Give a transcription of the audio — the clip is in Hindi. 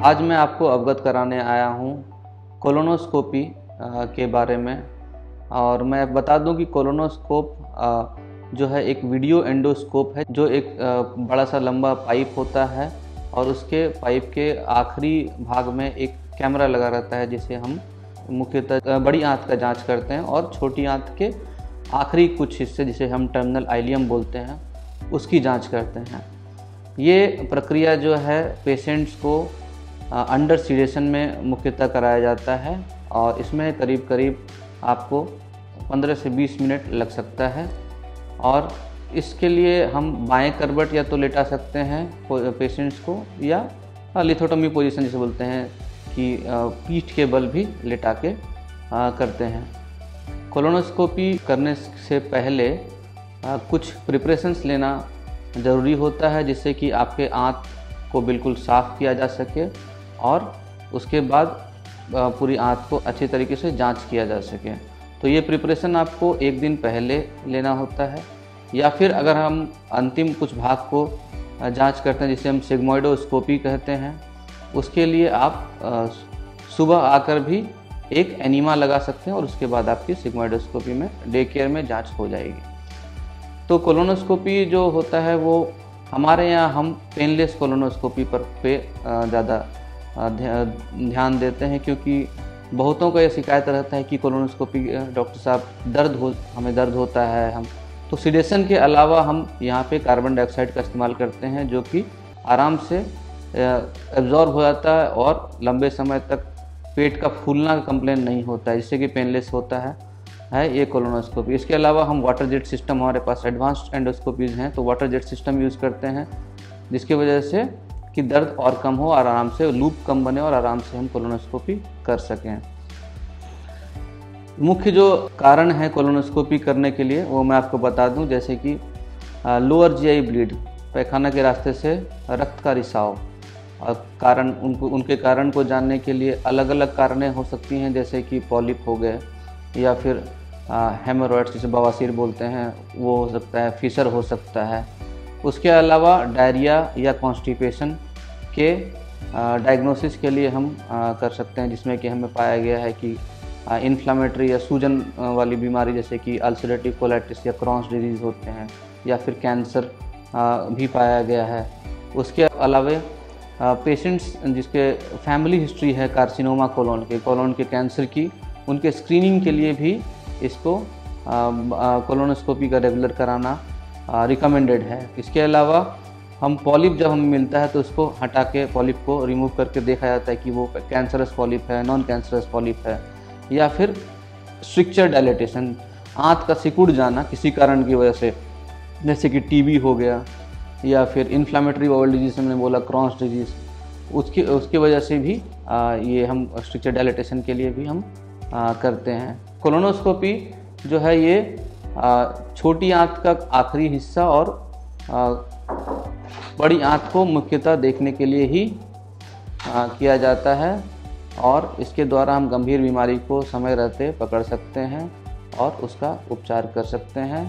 आज मैं आपको अवगत कराने आया हूँ कोलोनोस्कोपी के बारे में। और मैं बता दूं कि कोलोनोस्कोप जो है एक वीडियो एंडोस्कोप है, जो एक बड़ा सा लंबा पाइप होता है और उसके पाइप के आखिरी भाग में एक कैमरा लगा रहता है, जिसे हम मुख्यतः बड़ी आंत का जांच करते हैं और छोटी आंत के आखिरी कुछ हिस्से, जिसे हम टर्मिनल आइलियम बोलते हैं, उसकी जांच करते हैं। ये प्रक्रिया जो है पेशेंट्स को अंडर सीडेशन में मुख्यतः कराया जाता है और इसमें करीब करीब आपको 15 से 20 मिनट लग सकता है। और इसके लिए हम बाएं करवट या तो लेटा सकते हैं पेशेंट्स को, या लिथोटोमी पोजीशन जिसे बोलते हैं कि पीठ के बल भी लेटा के करते हैं। कोलोनोस्कोपी करने से पहले कुछ प्रिपरेशंस लेना ज़रूरी होता है, जिससे कि आपके आंत को बिल्कुल साफ़ किया जा सके और उसके बाद पूरी आंत को अच्छी तरीके से जांच किया जा सके। तो ये प्रिपरेशन आपको एक दिन पहले लेना होता है, या फिर अगर हम अंतिम कुछ भाग को जांच करते हैं जिसे हम सिग्मोइडोस्कोपी कहते हैं, उसके लिए आप सुबह आकर भी एक एनीमा लगा सकते हैं और उसके बाद आपकी सिग्मोइडोस्कोपी में डे केयर में जांच हो जाएगी। तो कोलोनोस्कोपी जो होता है वो हमारे यहाँ हम पेनलेस कोलोनोस्कोपी पे ज़्यादा ध्यान देते हैं, क्योंकि बहुतों का ये शिकायत रहता है कि कोलोनोस्कोपी डॉक्टर साहब हमें दर्द होता है। हम तो सिडेशन के अलावा हम यहाँ पे कार्बन डाइऑक्साइड का इस्तेमाल करते हैं, जो कि आराम से एब्जॉर्ब हो जाता है और लंबे समय तक पेट का फूलना का कंप्लेन नहीं होता है, जिससे कि पेनलेस होता है ये कोलोनोस्कोपी। इसके अलावा हम वाटर जेट सिस्टम, हमारे पास एडवांस्ड एंडोस्कोपीज़ हैं, तो वाटर जेट सिस्टम यूज़ करते हैं, जिसकी वजह से कि दर्द और कम हो और आराम से लूप कम बने और आराम से हम कोलोनोस्कोपी कर सकें। मुख्य जो कारण है कोलोनोस्कोपी करने के लिए वो मैं आपको बता दूं, जैसे कि लोअर जीआई ब्लीड, पैखाना के रास्ते से रक्त का रिसाव, और कारण उनके कारण को जानने के लिए अलग अलग कारणें हो सकती हैं, जैसे कि पॉलिप हो गए, या फिर हेमोरॉइड्स जिसे बवासीर बोलते हैं वो हो सकता है, फिशर हो सकता है। उसके अलावा डायरिया या कॉन्स्टिपेशन के डायग्नोसिस के लिए हम कर सकते हैं, जिसमें कि हमें पाया गया है कि इन्फ्लामेटरी या सूजन वाली बीमारी जैसे कि अल्सरेटिव कोलाइटिस या क्रॉन्स डिजीज़ होते हैं, या फिर कैंसर भी पाया गया है। उसके अलावा पेशेंट्स जिसके फैमिली हिस्ट्री है कार्सिनोमा कोलोन के कैंसर की, उनके स्क्रीनिंग के लिए भी इसको कोलोनोस्कोपी का रेगुलर कराना रिकमेंडेड है। इसके अलावा हम पॉलिप जब हमें मिलता है तो उसको हटा के पॉलिप को रिमूव करके देखा जाता है कि वो कैंसरस पॉलिप है, नॉन कैंसरस पॉलिप है, या फिर स्ट्रिक्चर डायलेटेशन, आंत का सिकुड़ जाना किसी कारण की वजह से, जैसे कि टीबी हो गया, या फिर इन्फ्लामेटरी बाउल डिजीज़ हमने बोला, क्रॉन्स डिजीज़, उसकी वजह से भी ये हम स्ट्रिक्चर डायलेटेशन के लिए भी हम करते हैं। कोलोनोस्कोपी जो है ये छोटी आंत का आखिरी हिस्सा और बड़ी आंत को मुख्यतः देखने के लिए ही किया जाता है, और इसके द्वारा हम गंभीर बीमारी को समय रहते पकड़ सकते हैं और उसका उपचार कर सकते हैं।